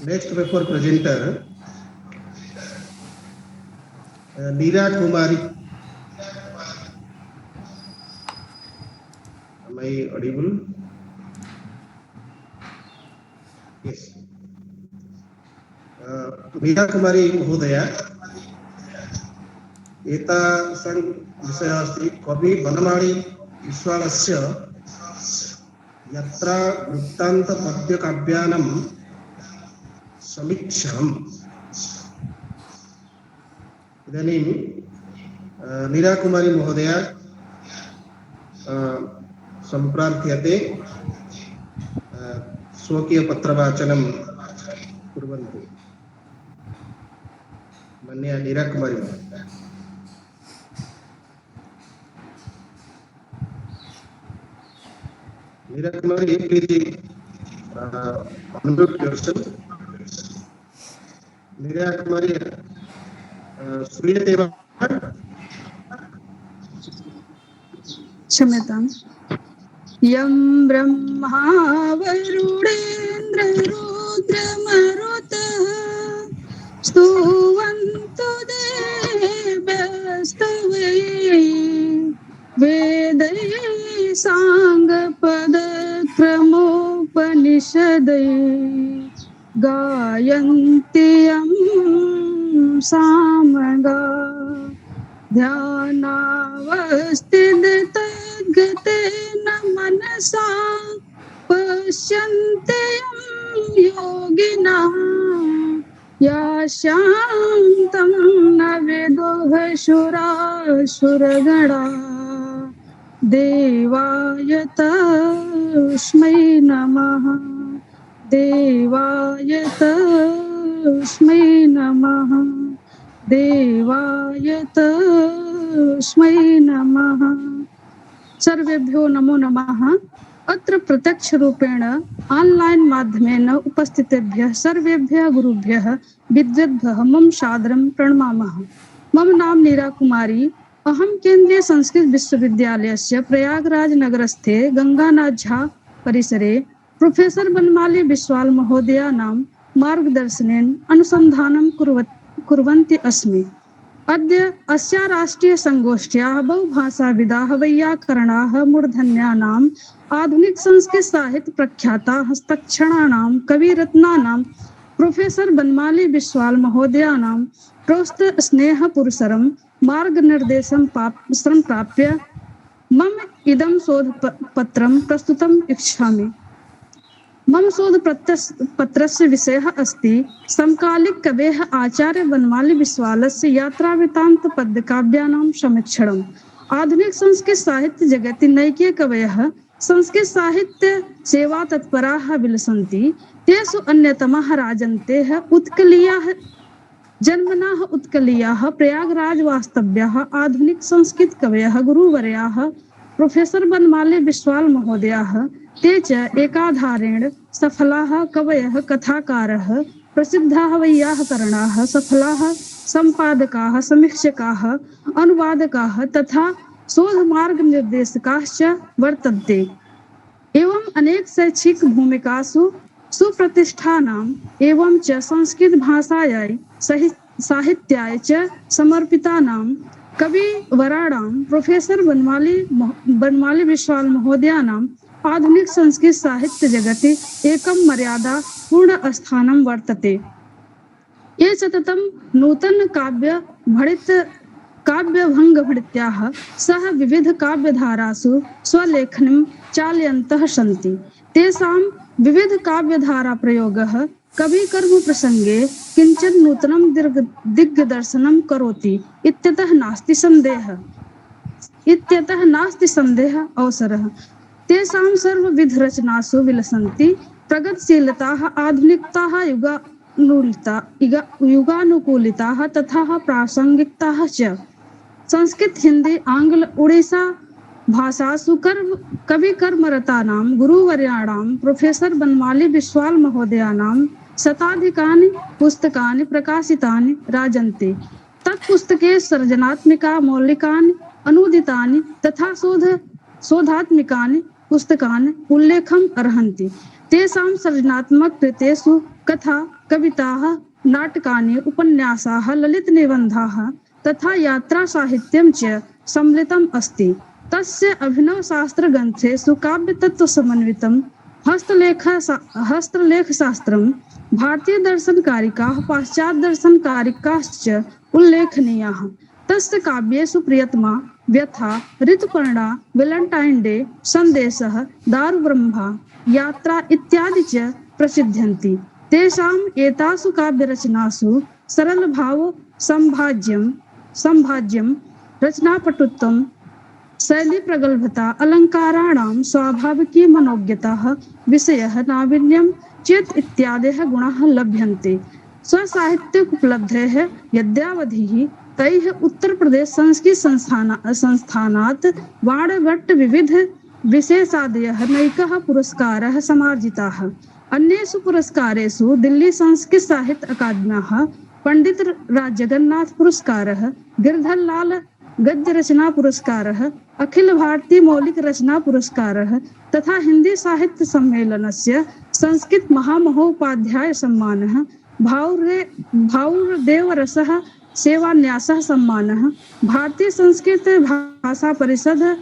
Next paper presenter, Neera Kumari. Am I audible? Yes. Neera Kumari Mahodaya. एता संग विषय अस्ति कवि बनमाली विश्वालस्य यत्रा वृत्तान्त पद्य काव्यानां समीक्षणम्। इदानीं नीरा कुमारी महोदया सम्प्रार्थ्यते स्वकीय पत्रवाचनं कुर्वन्तु। माननीया नीरा कुमारी महोदया। Neera Kumari, please unmute yourself. Neera Kumari, श्रूयते वा? क्षम्यतां। यं ब्रह्मा वरुणेन्द्ररुद्रमरुतः स्तुवन्तु देवस्तवे वेदैः साङ्गपदक्रमोपनिषदैः गायन्ति यं सामगा ध्यानावस्थिततद्गतेन मनसा पश्यन्ति यं योगिनः याशान्तं न विदुः शुरासुरगणा देवाय तस्मै नमः देवाय तस्मै नमः देवाय तस्मै नमः। सर्वेभ्यो नमो नमः। अत्र प्रत्यक्ष रूपेण ऑनलाइन माध्यमेन उपस्थितेभ्यः सर्वेभ्यः गुरुभ्यः विद्वद्भ्यः मम सादरं प्रणमामः। मम नाम नीरा कुमारी। अहं केन्द्रीय संस्कृत विश्वविद्यालयस्य प्रयागराज नगरस्थे गंगानाथ झा परिसरे प्रोफेसर बनमाली बिस्वाल महोदयानां मार्गदर्शनेन अनुसन्धानं कुर्वन्ती अस्मि। अद्य अस्या राष्ट्रीय संगोष्ठ्याः बहुभाषाविदाः वैयाकरणाः मूर्धन्यानाम् आधुनिक संस्कृत साहित्य प्रख्याता हस्तक्षराणां कविरत्नानां प्रोफेसर बनमाली बिस्वाल महोदयानां प्रोस्त स्नेहपुरस्सरं मार्गनिर्देशं प्राप्य मम इदं शोधपत्रं प्रस्तुतम् इच्छामि। मम शोधपत्रस्य विषयः अस्ति समकालिक कवेः आचार्य बनमाली बिस्वालस्य यात्रावृत्तान्तपद्यकाव्यानां समीक्षणम्। आधुनिक संस्कृत साहित्य जगति नैके कवयः संस्कृत साहित्य सेवा तत्पराः विलसन्ति। तेषु अन्यतमः राजन्तेः उत्कलीयाः जन्मनाः उत्कलीयाः प्रयागराज वास्तव्याः आधुनिक संस्कृत कवयः गुरुवर्याः प्रोफेसर बनमाली बिस्वाल महोदयाः। ते च एकाधारेण सफलाः कवयः कथाकारः प्रसिद्धाः वैयाकरणाः सफलाः सम्पादकाः समीक्षकाः अनुवादकाः तथा शोधमार्गनिर्देशकाश्च वर्तन्ते। एवं अनेक शैक्षिक भूमिकासु सुप्रतिष्ठानाम् एवं च संस्कृत भाषायै साहित्याय च समर्पितानां कविवराणां प्रोफेसर बनमाली बिस्वाल महोदयानाम् आधुनिक संस्कृत साहित्य जगति एकं मर्यादा पूर्ण स्थानं वर्तते। ये सततं नूतन काव्यभङ्गभृत्याः सह विविध काव्यधारासु स्वलेखनीं चालयन्तः सन्ति। तेषां विविध काव्यधारा प्रयोगः कविकर्म प्रसंगे किंचित नूतनं दिग्दर्शनं करोति इत्यतः नास्ति संदेहः अवसरः। तेषां सर्वविधरचनासु विलसन्ति प्रगतिशीलताः आधुनिकताः युगानुकूलिताः तथा प्रासंगिकताः च। संस्कृत हिंदी आंग्ल उड़ीसा भाषासु कविकर्मरतानां गुरुवर्याणां प्रोफेसर बनमाली बिस्वाल महोदयानां शताधिकानि पुस्तकानि प्रकाशितानि राजन्ते। तत्पुस्तके सर्जनात्मिका मौलिकानि अनुदितानि तथा शोधात्मिकानि पुस्तकानि उल्लेखम् अर्हन्ति। तेषां सर्जनात्मक कृतेषु कथा कविताः नाटकानि उपन्यासाः ललितनिबन्धाः तथा यात्रासाहित्यं च सम्मिलितम् अस्ति। तस्य अभिनवशास्त्रग्रन्थे सुकाव्यतत्त्वसमन्वितं हस्तलेखशास्त्रं भारतीयदर्शनकारिकाः पाश्चात्यदर्शनकारिकाश्च उल्लेखनीयाः। तस्य काव्येषु प्रियतमा व्यथा ऋतुपर्णा वेलेंटाइन डे सन्देशः दारुब्रह्मा यात्रा इत्यादि च प्रसिद्ध्यन्ति। तेषाम् एतासु काव्यरचनासु सरलभाव सम्भाज्यं रचनापटुत्वं शैली प्रगल्भता अलङ्काराणां स्वाभाविकी मनोज्ञताः विषयः नावीन्यं चेत् इत्यादयः गुणाः लभ्यन्ते। स्वसाहित्योपलब्धेः यद्यावधिः तैः उत्तरप्रदेश संस्कृत संस्थानात् वाणभट्ट विविध विशेषादयः नैकाः पुरस्काराः समार्जिताः। अन्येषु पुरस्कारेषु दिल्ली संस्कृत साहित्य अकादम्याः पंडित जगन्नाथ पुरस्कारः, गिरधर लाल गद्य रचना पुरस्कारः, अखिल भारतीय मौलिक रचना पुरस्कारः तथा हिंदी साहित्य सम्मेलनस्य संस्कृत महामहोपाध्याय सम्मानः, भाऊरदेवरसः सेवान्यासः सम्मानः, भारतीय संस्कृत भाषा परिषद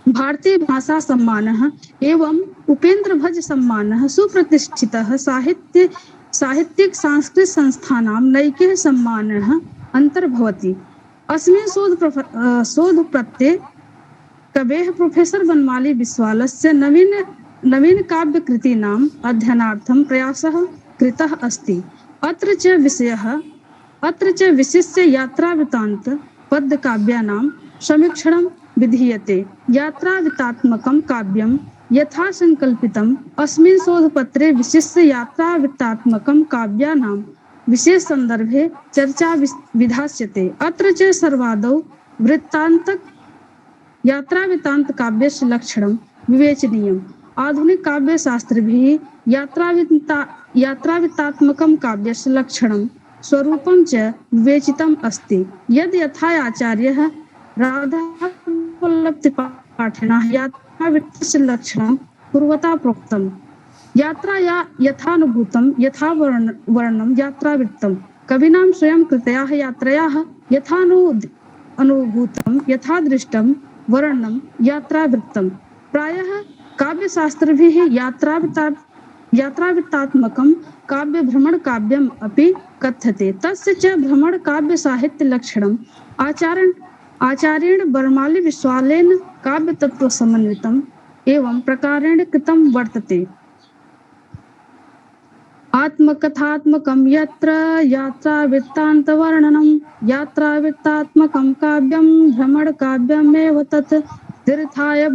भारतीय भाषा सम्मानः एवं उपेंद्र भज सम्मानः सुप्रतिष्ठितः साहित्यिक सांस्कृतिक संस्थानां नैके सम्मानः अंतर्भवति। अस्मिन् शोधपत्रे कवेः प्रोफेसर बनमाली विश्वालस्य नवीन काव्यकृतीनाम् अध्ययनार्थं प्रयासः कृतः अस्ति। अत्र च विशिष्य यात्रावृत्तान्त पद्यकाव्यानां समीक्षणं विधीयते। यात्रावृत्तात्मकं काव्यं यथा संकल्पितम् अस्मिन् शोधपत्रे विशिष्य यात्रावृत्तात्मकं काव्यानां विशेष संदर्भे चर्चा विधास्यते। अत्र च सर्वादौ यात्रावृत्तान्त काव्यस्य लक्षणं विवेचनीयम्। आधुनिक काव्यशास्त्रिभिः यात्रावृत्तात्मकं काव्यस्य लक्षणं स्वरूपं च विवेचितम् अस्ति। यथा आचार्यः राधावल्लभ त्रिपाठिनः यात्रावृत्तस्य लक्षणं पूर्वता प्रोक्तम्। यात्राया यथानुभूतं यथा वर्णनं यात्रावृत्तं। कविनां स्वयं कृतयाः यात्रायाः यथानुभूतं यथा दृष्टं वर्णनं यात्रावृत्तं। प्रायः काव्यशास्त्रिभिः यात्रावृत्तात्मकं काव्य भ्रमण काव्यम् अपि कथ्यते। तस्य च भ्रमण काव्य साहित्य लक्षणम् आचार्येण बर्माली विश्वालेन काव्यतत्त्व समन्वितम् एवं प्रकारेण कृतं वर्तते। आत्मकथात्मकं यत्र यात्रावृत्तान्तवर्णनं यात्रावृत्तात्मकं काव्यं भ्रमण काव्यमेव तत्। तीर्थाय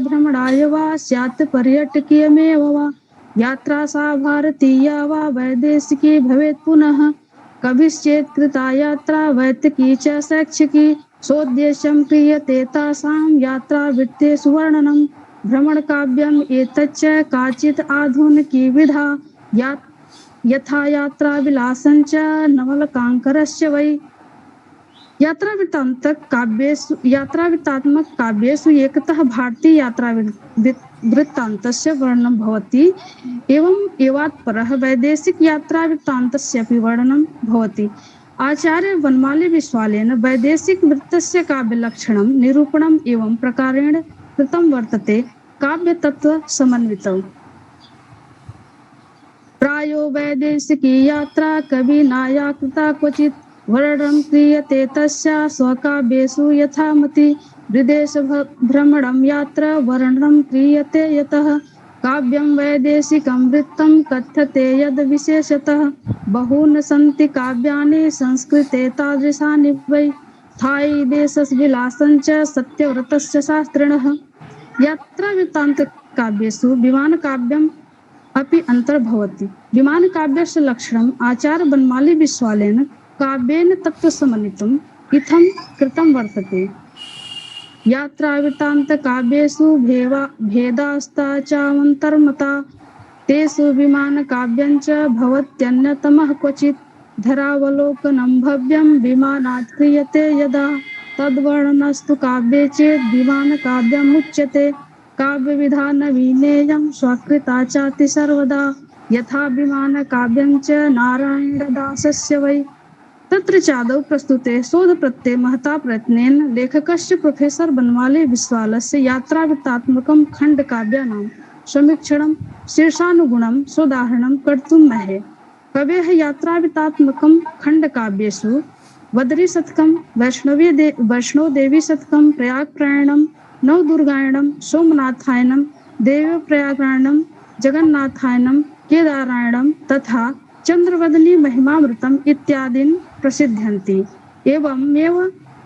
भ्रमणाय वा स्यात् पर्यटकीयमेव वा यात्रा सा भारतीया वा वैदेशिकी भवेत् पुनः। कविश्चेत् कृता यात्रा वैदिकी च शैक्षिकी सोद्देश्यं क्रियते तासां यात्रावृत्तेषु वर्णनं। भ्रमणकाव्यम् एतच्च काचित् आधुनिकी विधा यथा यात्राविलासञ्च नवलकाङ्करस्य वै। यात्रावृत्तात्मक काव्येषु एकतः भारतीय यात्रावृत्तान्तस्य वर्णनं भवति एवं एवात् परः वैदेशिक यात्रावृत्तान्तस्यपि वर्णनं भवति। आचार्य बनमाली विश्वालेन वैदेशिक वृत्तस्य काव्यलक्षणं निरूपणम् एवं प्रकारेण कृतं वर्तते। काव्यतत्त्व समन्वितौ प्रायो वैदेशिकी यात्रा कविना या कृता क्वचित् वर्णनं क्रियते तस्या स्वकाव्येषु यथामति। विदेश भ्रमणं यात्रा वर्णनं क्रियते यतः काव्यं वैदेशिकं वृत्तं कथ्यते यद् विशेषतः। बहूनि सन्ति काव्यानि संस्कृते तादृशानि वै स्थायी देशविलासञ्च सत्यव्रतस्य शास्त्रिणः। यात्रावृत्तान्त काव्येषु विमानकाव्यम् अपि अन्तर्भवति। विमानकाव्यस्य लक्षणम् आचार्य बनमाली विश्वालेन काव्येन तत्त्वसमन्वितम् इत्थं कृतं वर्तते। यात्रावृत्तान्त काव्येषु भेदास्ता चावन्तर्मता तेषु विमानकाव्यञ्च भवत्यन्यतमः क्वचित्। धरावलोकनं भव्यं विमानात् क्रियते यदा तद्वर्णनस्तु काव्ये चेत् विमानकाव्यमुच्यते। काव्य विधा नवीनेयं स्वकृता चाति सर्वदा यथाभिमान काव्यं च नारायणदासस्य वै। तत्र चादौ प्रस्तुते शोधप्रत्यये महता प्रयत्नेन लेखकस्य प्रोफेसर बनमाले बिस्वालस्य यात्रावृत्तात्मकं खण्डकाव्यानां समीक्षणं शीर्षानुगुणं सोदाहरणं कर्तुं महे। कवेः यात्रावृत्तात्मकं खण्डकाव्येषु बद्रीशतकं वैष्णोदेवीशतकं प्रयागप्रयाणं नवदुर्गायणं सोमनाथायनं देवप्रयागरायणं जगन्नाथायनं केदारायणं तथा चंद्रवदनी महिमामृतम् इत्यादीन् प्रसिद्ध्यन्ति। एवमेव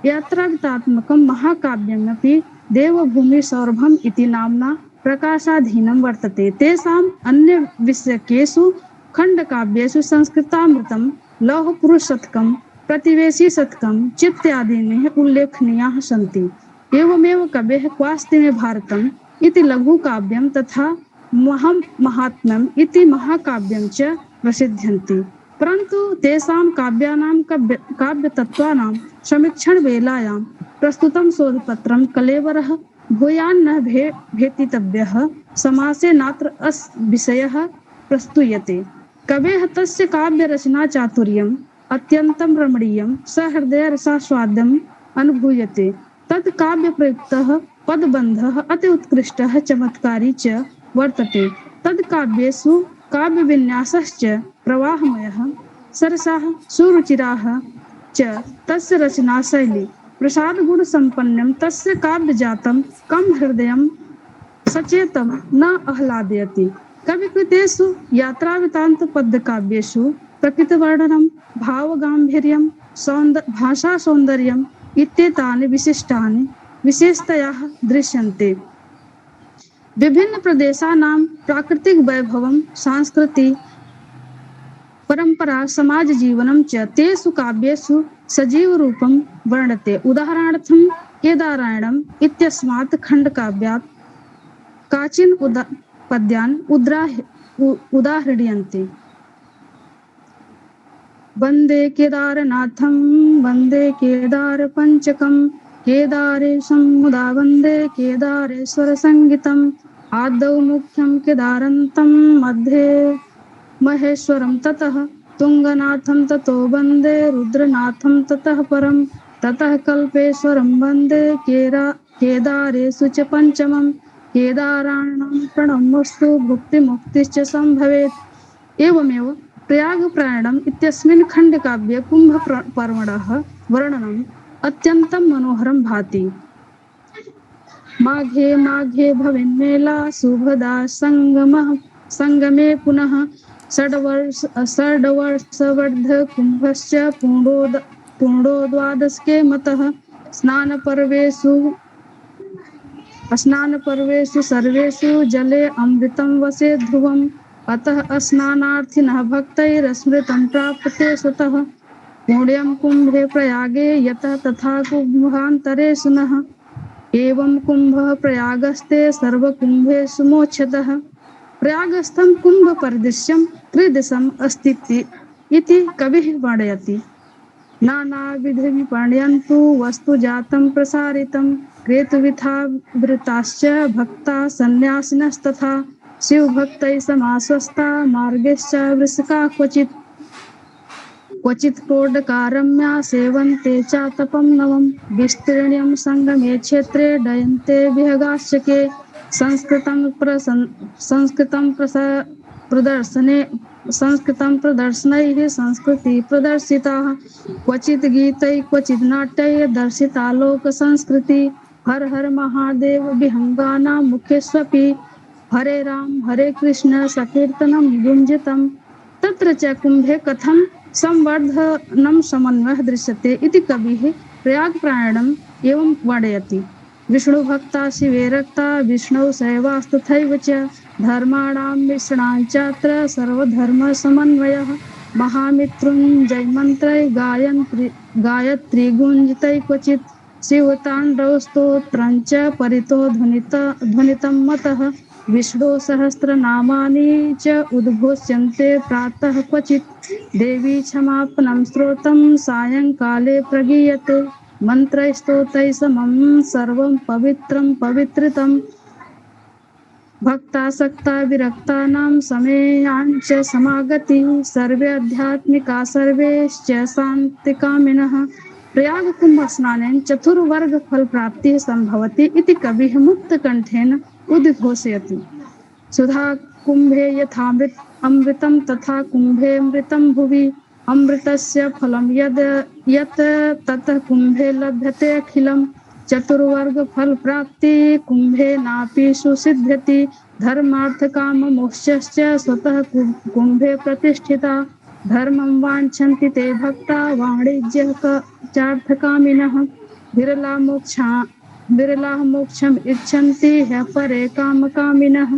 यात्रावृत्तात्मकं महाकाव्यमपि देवभूमिसौरभम् इति नाम्ना प्रकाशाधीनं वर्तते। तेषाम् अन्यविषयकेषु खण्डकाव्येषु संस्कृतामृतं लौहपुरुषशतकं प्रतिवेशिशतकं चित्यादीनि उल्लेखनीयाः सन्ति। एवमेव कवेः क्वास्ति भारतम् इति लघुकाव्यं तथा महात्म्यम् इति महाकाव्यं च प्रसिद्ध्यन्ति। परन्तु तेषां काव्यानां काव्यतत्त्वानां समीक्षणवेलायां प्रस्तुतं शोधपत्रं कलेवरः भूयान्न भेदितव्यः समासे नात्र अस्य विषयः प्रस्तूयते। कवेः तस्य काव्यरचनाचातुर्यम् अत्यन्तं रमणीयं सहृदयरसास्वाद्यम् अनुभूयते। तत् काव्यप्रयुक्तः पदबन्धः अति उत्कृष्टः चमत्कारी च वर्तते। तद् काव्येषु काव्यविन्यासश्च प्रवाहमयः सरसाः सुरुचिराः च तस्य रचनाशैली प्रसादगुणसम्पन्नं तस्य काव्यजातं कं हृदयं सचेतं न आह्लादयति। कविकृतेषु यात्रावृत्तान्तपद्यकाव्येषु प्रकृतिवर्णनं भावगाम्भीर्यं भाषासौन्दर्यम् इत्येतानि विशिष्टानि विशेषतायाः दृश्यन्ते। विभिन्न प्रदेशानां प्राकृतिक वैभवं संस्कृति परंपरा समाज जीवनं च तेषु काव्येषु सजीवरूपं वर्णते। उदाहरणार्थं केदारायणम् इत्यस्मात् खण्डकाव्यात् काचिन् पद्यान् उदाहृण्यन्ते। वन्दे केदारनाथं वन्दे केदारपञ्चकं केदारेशं मुदा वन्दे केदारेश्वरसङ्गीतम् आदौ मुख्यं केदारन्तं मध्ये महेश्वरं ततः तुङ्गनाथं ततो वन्दे रुद्रनाथं ततः परं ततः कल्पेश्वरं वन्दे केदारेषु च पञ्चमं केदाराणां प्रणमोऽस्तु भुक्तिमुक्तिश्च सम्भवेत्। एवमेव प्रयागप्रयाणम् इत्यस्मिन् खण्डकाव्ये कुम्भपर्वणः वर्णनम् अत्यन्तं मनोहरं भाति। माघे माघे भवेन्मेला शुभदा संगमे पुनः षड्वर्षवर्ध कुम्भश्च पूर्णो द्वादशके मतः स्नानपर्वेषु सर्वेषु जले अमृतं वसे ध्रुवम् अतः स्नानार्थिनः भक्तैरस्मृतं प्राप्यते स्वतः पुण्यं कुम्भे प्रयागे यतः तथा कुम्भान्तरेषु नः एवं कुम्भः प्रयागस्ते सर्वकुम्भेषु मोक्षतः। प्रयागस्थं कुम्भपरिदृश्यं त्रिदिशम् अस्ति इति कविः वर्णयति। नानाविधविपर्यन्तु वस्तुजातं प्रसारितं क्रेतुविथावृताश्च भक्ता सन्न्यासिनस्तथा शिवभक्तैः समाश्वस्ता मार्गेश्च वृषका क्वचित् क्रोडकारम्या सेवन्ते च तपं नवं विस्तीर्ण्यं संगमे क्षेत्रे डयन्ते विहगाश्चके संस्कृतं प्रदर्शनैः संस्कृति प्रदर्शिताः क्वचित् गीतैः क्वचित् नाट्यैः दर्शिता लोकसंस्कृति हर हर महादेव विहंगानां मुखेष्वपि हरे राम हरे कृष्ण सकीर्तनं गुञ्जितं। तत्र च कुम्भे कथं संवर्धनं समन्वयः दृश्यते इति कविः प्रयागप्रयाणम् एवं वर्णयति। विष्णुभक्ता शिवे रक्ता विष्णौ शैवास्तथैव च धर्माणां मिश्रणाच्चात्र सर्वधर्मसमन्वयः महामृत्युञ्जयमन्त्रैः गायत्री गुञ्जितैः क्वचित् शिवताण्डवस्तोत्रं च परितो ध्वनितं मतः विष्णु सहस्रनामानि च उद्घोष्यन्ते प्रातः क्वचित् देवी क्षमापणं स्तोत्रं सायंकाले प्रगीयते मंत्रैः स्तोत्रैः समं सर्वं पवित्रं पवित्रितम्। भक्तासक्ता विरक्तानां समेयाञ्च समागति सर्वे आध्यात्मिका सर्वेश्च शान्तिकामिनः प्रयाग कुंभ स्नानेन चतुर्वर्ग फल प्राप्तिः संभवति इति कविः मुक्तकण्ठेन उद्घोषयति। सुधा कुंभे यथामृत अमृतं तथा कुंभे अमृतं भुवि अमृतस्य फलं यत् ततः कुंभे लभ्यते अखिलं चतुर्वर्ग फल प्राप्ति कुंभे नापि सुसिद्ध्यति धर्मार्थ काम मोक्षश्च स्वतः कुंभे प्रतिष्ठिता धर्मं वाञ्छन्ति ते भक्ता वाणिज्यः चार्थकामिनः विरलाः मोक्षम् इच्छन्ति ह्यः परे कामकामिनः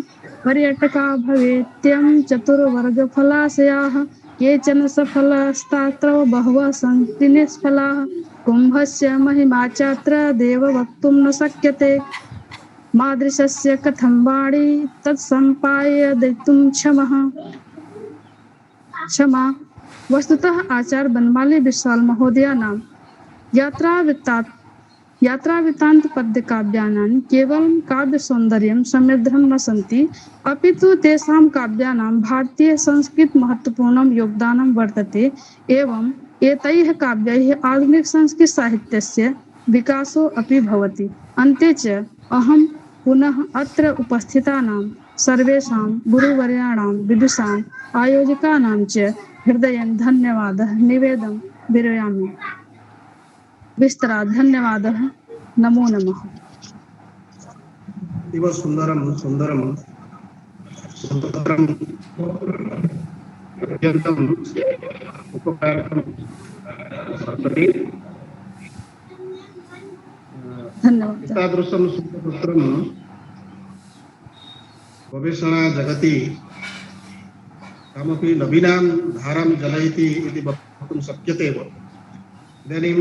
पर्यटका भवेत्यं चतुर्वर्गफलाशयाः केचन सफलास्तात्र बहवः सन्ति निष्फलाः कुंभस्य महिमा चात्र देव वक्तुं न शक्यते मादृशस्य कथं वाणी तत्सम्पादयितुं क्षमा। वस्तुतः आचार्य बनमाली बिस्वाल महोदया नाम यात्रावृत्तान्त पद्य काव्यानां केवलं काव्य सौन्दर्यं समृद्धं न सन्ति अपितु तेषां काव्यानां भारतीय संस्कृत महत्वपूर्णं योगदानं वर्तते एवं एतैः काव्यैः आधुनिक संस्कृत साहित्यस्य विकासो अपि भवति। अन्ते च अहं पुनः अत्र उपस्थितानां सर्वेषां गुरुवर्याणां विदुषाम् आयोजकानां च हृदयेन धन्यवादः निवेदं विरयामि। विस्तरात् धन्यवादः। नमो नमः। इव सुन्दरं सुन्दरं सुन्दरं अत्यन्तम् उपकारकं वर्तते। धन्यवादः। एतादृशं सुपुत्रं गवेषणा जगति कामपि नवीनां धारां जनयति इति वक्तुं शक्यते एव। इदानीं